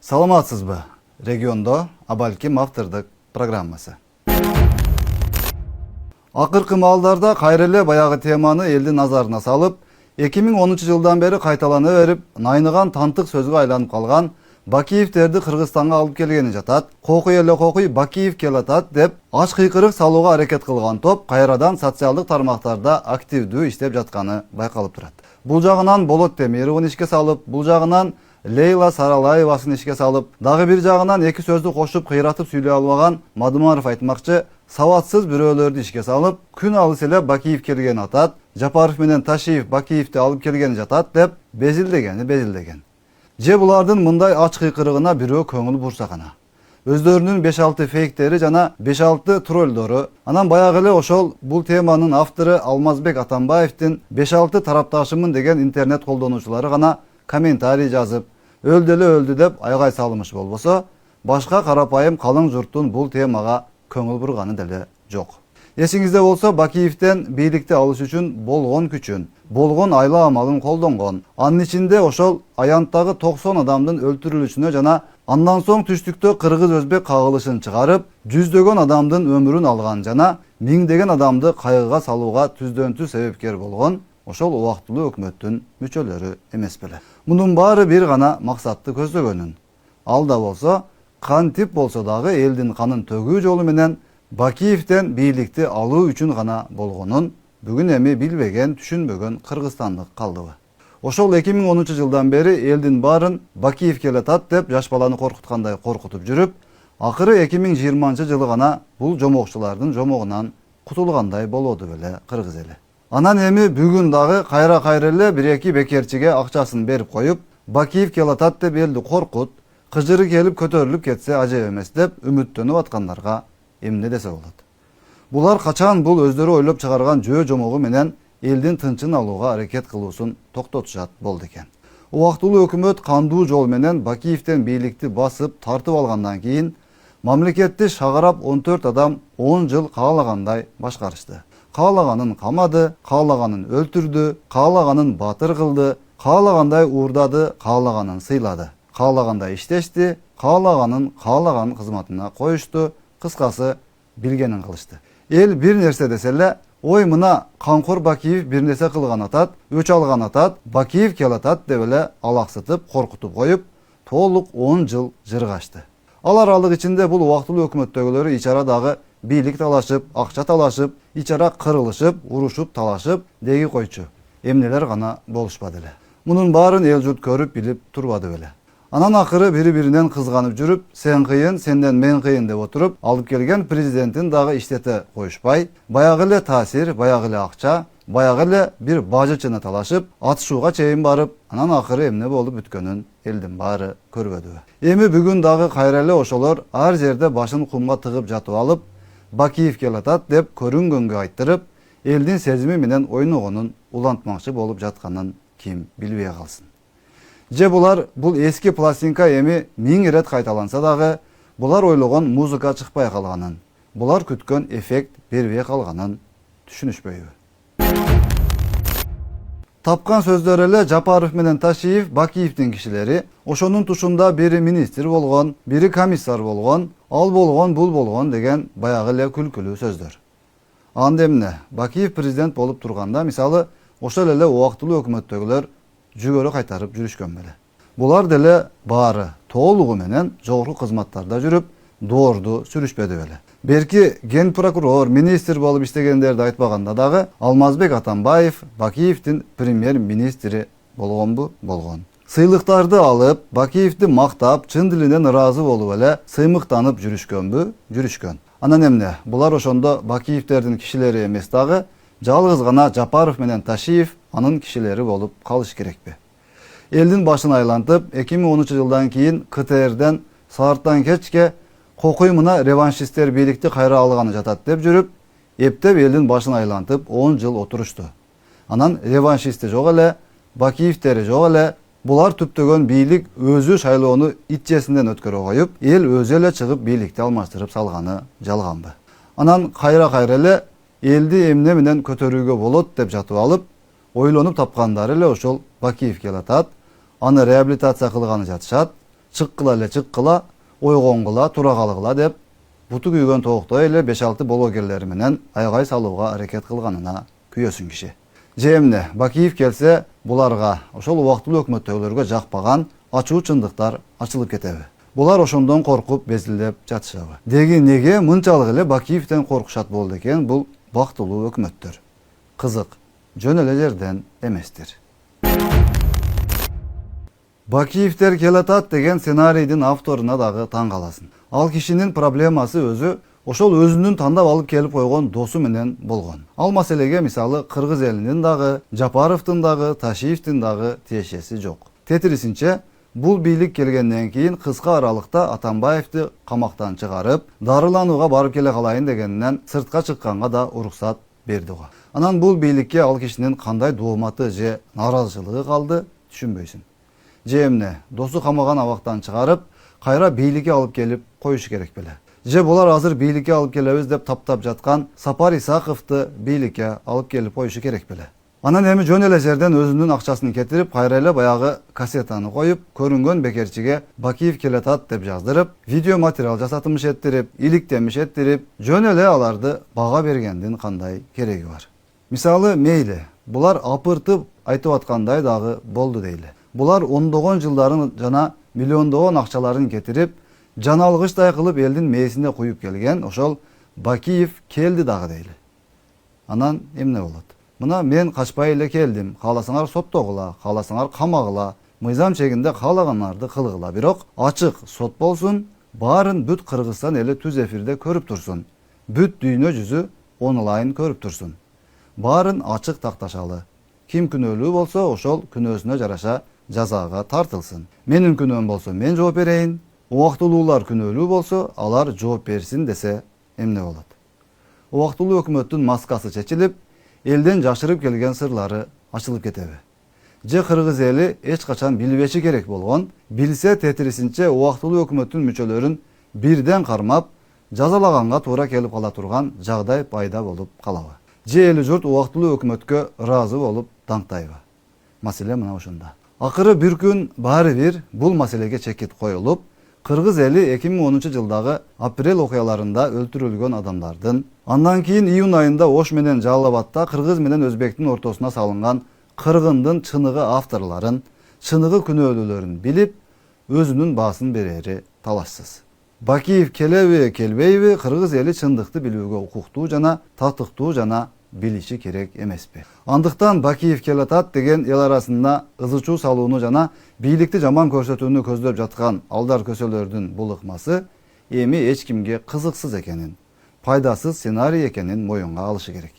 Саламатсызбы? Региондо Абалким автордук программасы. Акыркы маалдарда кайра баягы теманы элдин назарына салып, 2013-жылдан бери кайталана берип, найныган тантык сөзгө айланып калган Бакиевтерди Кыргызстанга алып келгени жатат, кокуй эле кокуй Бакиев келатат деп аш кыйкырык салууга аракет кылган топ кайрадан социалдык тармактарда активдүү иштеп жатканы байкалып турат. Бул жагынан Болот Темировун ишке салып, бул жагынан Лейла Саралаевасын ишке салып, дагы бир жагынан эки сөздү кошуп кыйратып сүйлөй албаган Мадымаров айтмакчы, саватсыз бирөөлөрдү ишке салып, күн алыс эле Бакиев келген атат, Жапаров менен Ташиев Бакиевди алып келген жатат деп безилдеген. Же булардын мындай ач кыйкырыгына бирөө көңүл бурса гана. Өздөрүнүн 5-6 фейктери жана 5-6 троллдору, анан баягы эле ошол бул теманын автору Алмазбек Атамбаевдин 5-6 тарапташымын деген интернет колдонуучулары гана комментарий жазып, өлдү деп айгай салымыш болбосо, башка карапайым калың журттун бул темага көңүл бурганы деле жок. Эсиңизде болсо, Бакиевден бийликти алыш үчүн болгон күчүн, болгон айла амалын колдонгон. Анын ичинде ошол аянттагы 90 адамдын өлтүрүлүшүнө жана андан соң түштүктө кыргыз-өзбек кагылышын чыгарып, жүздөгөн адамдын өмүрүн алган жана миңдеген адамды кайгыга салууга түздөн-түз себепкер болгон ошол убактылуу өкмөттүн мүчөлөрү эмес беле. Мунун баары бир гана максатты көздөгөнүн. Ал да болсо, кантип болсо дагы элдин канын төгүү жолу менен Бакиевден бийликти алуу үчүн гана болгонун бүгүн эми билбеген, түшүнбөгөн кыргызстандык калдыбы. Ошол 2013-жылдан бери элдин баарын Бакиев келатат деп жаш баланы коркуткандай коркутуп жүрүп, акыры 2020-жылы гана бул жомокчулардын жомогунан кутулгандай болоду беле кыргыз эли. Анан эми бүгүн дагы кайра эле бир-эки бекерчиге акчасын берип коюп, Бакиев келатат деп элди коркут, кыжыры келип көтөрүлүп кетсе ажеп эмес деп үмүттөнүп аткандарга эмне десе болот. Булар качан бул өздөрү ойлоп чыгарган жөө жомогу менен элдин тынчын алууга аракет кылуусун токтотушат болду экен. Убактылуу өкмөт кандуу жол менен Бакиевден бийликти басып тартып алгандан кийин мамлекетти шагарап 14 адам 10 жыл каалагандай башкарышты. Каалаганын камады, каалаганын өлтүрдү, каалаганын батыр кылды, каалагандай уурдады, каалаганын сыйлады, каалагандай иштешти, каалаган кызматына коюшту, кыскасы билгенин кылышты. Эл бир нерсе десе эле, ой мына Канкор Бакиев бир нерсе кылган атат, өч алган атат, Бакиев келатат деп эле алаксытып, коркутуп коюп, толук 10 жыл жыргашты. Ал аралык ичинде бул убактылуу өкмөттөгүлөрү ичара дагы бийлик талашып, акча талашып, ичара кырылышып, урушуп, талашып, деги койчу. Эмнелер гана болушпады эле. Мунун баарын эл журт көрүп, билип турбады беле. Анан акыры бири-биринен кызганып жүрүп, сен кыйын, сенден мен кыйын деп отуруп, алып келген президенттин дагы иштете коюшпай, баягы эле таасир, баягы эле акча, баягы эле бир бажычыны талашып, атышууга чейин барып, анан акыры эмне болуп бүткөнүн элдин баары көрбөдүбү. Эми бүгүн дагы кайра эле ошолор ар жерде башын кумга тыгып жатып алып, Бакиев келатат деп көрүнгөнгө айттырып, элдин сезими менен ойногонун улантмакчы болуп жатканын ким билбей калсын. Же булар бул эски пластинка эми 1000 ирет кайталанса дагы, булар ойлогон музыка чыкпай калганын, булар күткөн эффект бербей калганын түшүнүшпөйбү. Тапкан сөздөр эле Жапаров менен Ташиев Бакиевдин кишилери, ошонун тушунда бири министр болгон, бири комиссар болгон, ал болгон, бул болгон деген баягы эле күлкүлүү сөздөр. Анда эмне? Бакиев президент болуп турганда, мисалы, ошол эле убактылуу өкмөттөгүлөр жүгөрү кайтарып жүрүшкөн беле. Булар деле баары толугу менен жогорку кызматтарда жүрүп, доорду сүрүшпөдү беле. Берки ген прокурор, министр болуп иштегендерди айтпаганда дагы Алмазбек Атамбаев Бакиевдин премьер-министри болгонбу? Болгон. Сыйлыктарды алып, Бакиевди мактап, чын дилинен ыраазы болуп эле сыймыктанып жүрүшкөнбү? Жүрүшкөн. Анан эмне? Булар ошондо Бакиевдердин кишилери эмес дагы, жалгыз гана Жапаров менен Ташиев анын кишилери болуп калыш керекпи? Элдин башын айлантып, 2013-жылдан кийин КТРден саарттан кечке кокуй мына реваншисттер бийликти кайра алганы жатат деп жүрүп, эптеп элдин башын айлантып 10 жыл отурушту. Анан реваншисти жок эле, Бакиевтери жок эле, булар түптөгөн бийлик өзү шайлоону итчесинден өткөрө коюп, эл өзү эле чыгып бийликти алмаштырып салганы жалганбы? Анан кайра эле элди эмне менен көтөрүүгө болот деп жатып алып, ойлонуп тапкандары эле ошол Бакиев келатат, аны реабилитация кылганы жатышат, Çıkkıla ele çıkkıla, oygoңgula, tura kalıgıla dep, butu kүйгөн тооктой эле 5-6 блогерлери менен айгай салууга аракет кылганына күйөсүн киши. Же эмне, Бакиев келсе, буларга, ошол убактылуу өкмөттөгүлөргө жакпаган ачуу чындыктар ачылып кетеби? Булар ошондон коркуп, безилдеп жатышабы? Деги неге мынчалык эле Бакиевден коркушат болду экен бул бактылуу өкмөттөр? Кызык, жөн эле жерден эместир. Бакиевдер келатат деген сценарийдин авторуна дагы таң каласың. Ал кишинин проблемасы өзү ошол өзүнүн тандап алып келип койгон досу менен болгон. Ал маселеге мисалы Кыргыз элинин дагы, Жапаровдун дагы, Ташиевдин дагы тиешеси жок. Тетирисинче, бул бийлик келгенден кийин кыска аралыкта Атамбаевди камактан чыгарып, дарыланууга барып келе калайын дегенинен сыртка чыкканга да уруксат берди го. Анан бул бийликке ал кишинин кандай дооматы же нааразычылыгы калды, түшүнбөйсүн. Же эмне, досу камаган абактан чыгарып, кайра бийликке алып келип коюш керек беле? Же булар азыр бийликке алып келебиз деп таптап жаткан Сапар Исаковду бийликке алып келип коюшу керек беле? Анан эми жөн эле жерден өзүнүн акчасын кетирип, кайра эле баягы кассетаны коюп, көрүнгөн бекерчиге Бакиев келатат деп жаздырып, видео материал жасатымыш эттирип, иликтемиш эттирип, жөн эле аларды бага бергендин кандай кереги бар? Мисалы, мейли, булар апыртып айтып аткандай дагы болду дейли. Булар ондогон жылдарын жана миллиондогон акчаларын кетирип, жаналгычтай кылып элдин мээсине куюп келген ошол Бакиев келди дагы дейли. Анан эмне болот? Мына мен качпай эле келдим, кааласаңар соттогула, кааласаңар камагыла, мыйзам чегинде каалаганарды кылгыла, бирок ачык сот болсун, баарын бүт Кыргызстан эли түз эфирде көрүп турсун. Бүт дүйнө жүзү онлайн көрүп турсун. Баарын ачык такташалы. Ким күнөөлүү болсо, ошол күнөөсүнө жараша жазага тартылсын. Менин күнөөм болсо мен жооп берейин, убактылуулар күнөөлүү болсо алар жооп берсин десе эмне болот? Убактылуу өкмөттүн маскасы чечилип, элден жашырып келген сырлары ачылып кетеби? Же Кыргыз эли эч качан билбеши керек болгон, билсе тетирисинче убактылуу өкмөттүн мүчөлөрүн бирден кармап, жазалаганга туура келип кала турган жагдай пайда болуп калабы? Же эли журт убактылуу өкмөткө ыраазы болуп даңктайбы? Маселе мына ошондо. Акыры бир күн баары бир бул маселеге чекит коюлуп, Кыргыз эли 2010 жылдагы апрель окуяларында өлтүрүлгөн адамдардын, андан кийин июнь айында Ош менен Жалал-Абадта Кыргыз менен Өзбектин ортосуна салынган кыргындын чыныгы авторлорун, чыныгы күнөөлүүлөрүн билип, өзүнүн баасын берери талашсыз. Бакиев келеби, келбейби, Кыргыз эли чындыкты билүүгө укуктуу жана татыктуу жана билиши керек эмеспи? Андыктан Бакиев келатат деген эл арасында ызычуу салууну жана бийликти жаман көрсөтүүнү көздөп жаткан алдар көсөлөрдүн бул ыкмасы эми эч кимге кызыксыз экенин, пайдасыз сценарий экенин моюнга алышы керек.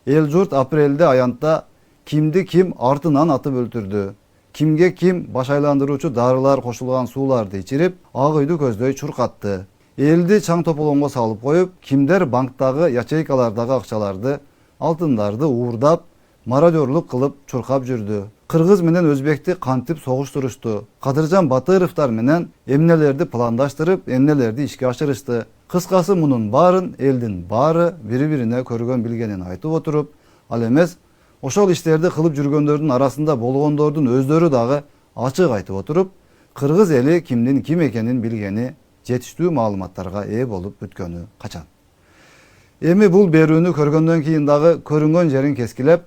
Эл журт апрелде аянтта кимди ким артынан атып өлтүрдү, кимге ким баш айландыруучу дарылар кошулган сууларды ичирип, ак үйдү көздөй чуркатты, элди чаң тополоңго салып коюп, кимдер банктагы ячейкалардагы акчаларды, алтындарды уурдап, мародерлук кылып чуркап жүрдү. Кыргыз менен Өзбекти кантип согуштурушту, Кадыржан Батыровдор менен эмнелерди пландаштырып, эмнелерди ишке ашырышты. Кыскасы мунун баарын элдин баары бири-бирине көргөн билгенин айтып отуруп, ал эмес ошол иштерди кылып жүргөндөрдүн арасында болгондордун өздөрү дагы ачык айтып отуруп, Кыргыз эли кимдин ким экенин билгени, жетиштүү маалыматтарга ээ болуп бүткөнү качан? Эми бул берүүнү көргөндөн кийин дагы көрүнгөн жерин кескилеп,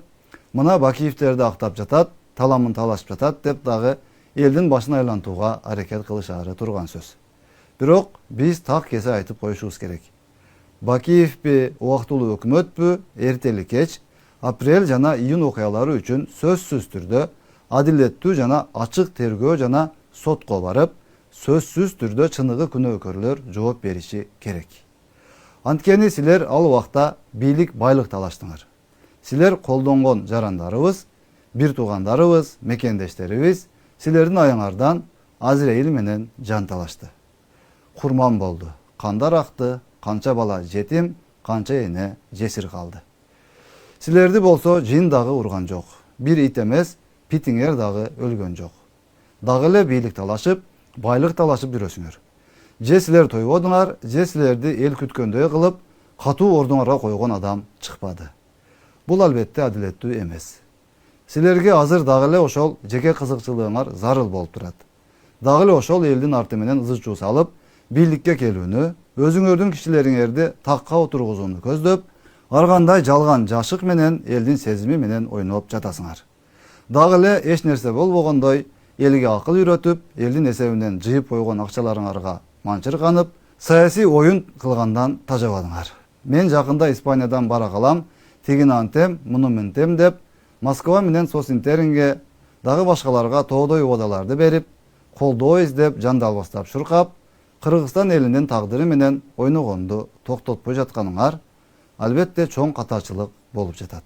мына Бакиевдерди актап жатат, таламын талашып жатат деп дагы элдин башын айлантууга аракет кылышаары турган сөз. Бирок биз так кесе айтып коюшубуз керек. Бакиевби, убактылуу өкмөтпү, эртели кеч апрель жана июнь окуялары үчүн сөзсүз түрдө адилеттүү жана ачык тергөө жана сотко барып, сөзсүз түрдө чыныгы күнөөкөрлөр жооп бериши керек. Анткени силер ал убакта бийлик байлык талаштыңар. Силер колдонгон жарандарыбыз, бир туугандарыбыз, мекендештерибиз силердин аяңардан Азраил менен жан талашты. Курман болду, кандар акты, канча бала жетим, канча эне жесир калды. Силерди болсо жин дагы урган жок. Бир ит эмес, питиңер дагы өлгөн жок. Дагы эле бийлик талашып, байлык талашып жүрөсүңөр. Же силер тойбодуңар, же силерди эл күткөндөй кылып, катуу ордуңарга койгон адам чыкпады. Бул албетте адилеттүү эмес. Силерге азыр дагы эле ошол жеке кызыкчылыгыңар зарыл болуп турат. Дагы эле ошол элдин арты менен ызы чуу салып, бийликке келүүнү, өзүңөрдүн кишилериңерди такка отургузууну көздөп, ар кандай жалган жашык менен элдин сезими менен ойноп жатасыңар. Дагы эле эч нерсе болбогондой элге акыл үйрөтүп, элдин эсебинен жыйып койгон акчаларыңарга манчырганып, саясий оюн кылгандан тажабадыңар. Мен жакында Испаниядан бара калам, тигини антем, муну мынтем деп, Москва менен Сосинтеринге дагы башкаларга тоодой убадаларды берип, колдоо издеп, жандалбастап шуркап, Кыргызстан элинин тагдыры менен ойногонду токтотпой жатканыңар албетте чоң катачылык болуп жатат.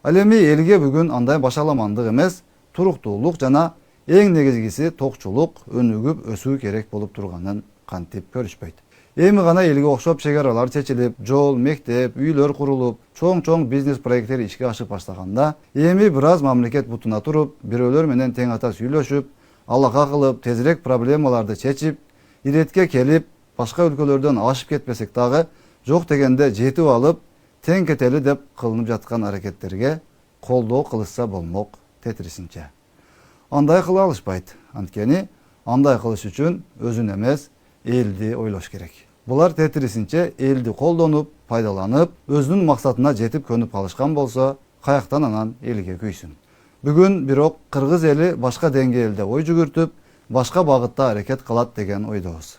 Ал эми элге бүгүн андай башаламандык эмес, туруктуулук жана эң негизгиси токчулук, өнүгүп өсүү керек болуп турганын кантип көрүшпөйт. Эми гана элге окшоп чегаралар чечилип, жол, мектеп, үйлөр курулуп, чоң бизнес проекттер ишке ашып баштаганда, эми бир аз мамлекет бутуна туруп, бирөөлөр менен тең ата сүйлөшүп, алака кылып, тезирээк проблемаларды чечип, иретке келип, башка өлкөлөрдөн ашып кетпесек дагы, жок дегенде жетип алып, тең кетели деп кылынып жаткан аракеттерге колдоо кылышса болмок тетирисинче. Андай кыла алышпайт. Анткени андай кылыш үчүн өзүн эмес, элди ойлош керек. Булар тетирисинче элди колдонуп, пайдаланып, өзүнүн максатына жетип көнүп калышкан болсо, каяктан анан элге күйсүн. Бүгүн бирок кыргыз эли башка деңгээлде ой жүгүртүп, башка багытта аракет кылат деген ойдобуз.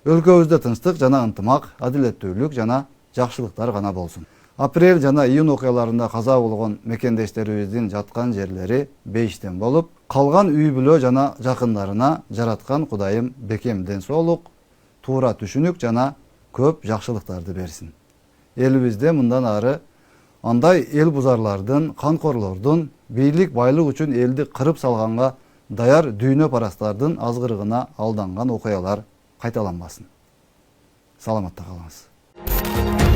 Өлкөбүздө тынчтык жана ынтымак, адилеттүүлүк жана жакшылыктар гана болсун. Апрель жана июнь окуяларында каза болгон мекендештерибиздин жаткан жерлери бейиштен болуп, калган үй бүлө жана жакындарына жараткан Кудайым бекем ден соолук, туура түшүнүк жана көп жакшылыктарды берсин. Элибизде мындан ары андай эл бузарлардын, канкорлордун бийлик байлык үчүн элди кырып салганга даяр дүйнө парастардын азгырыгына алданган окуялар кайталанбасын. Саламатта калыңыз.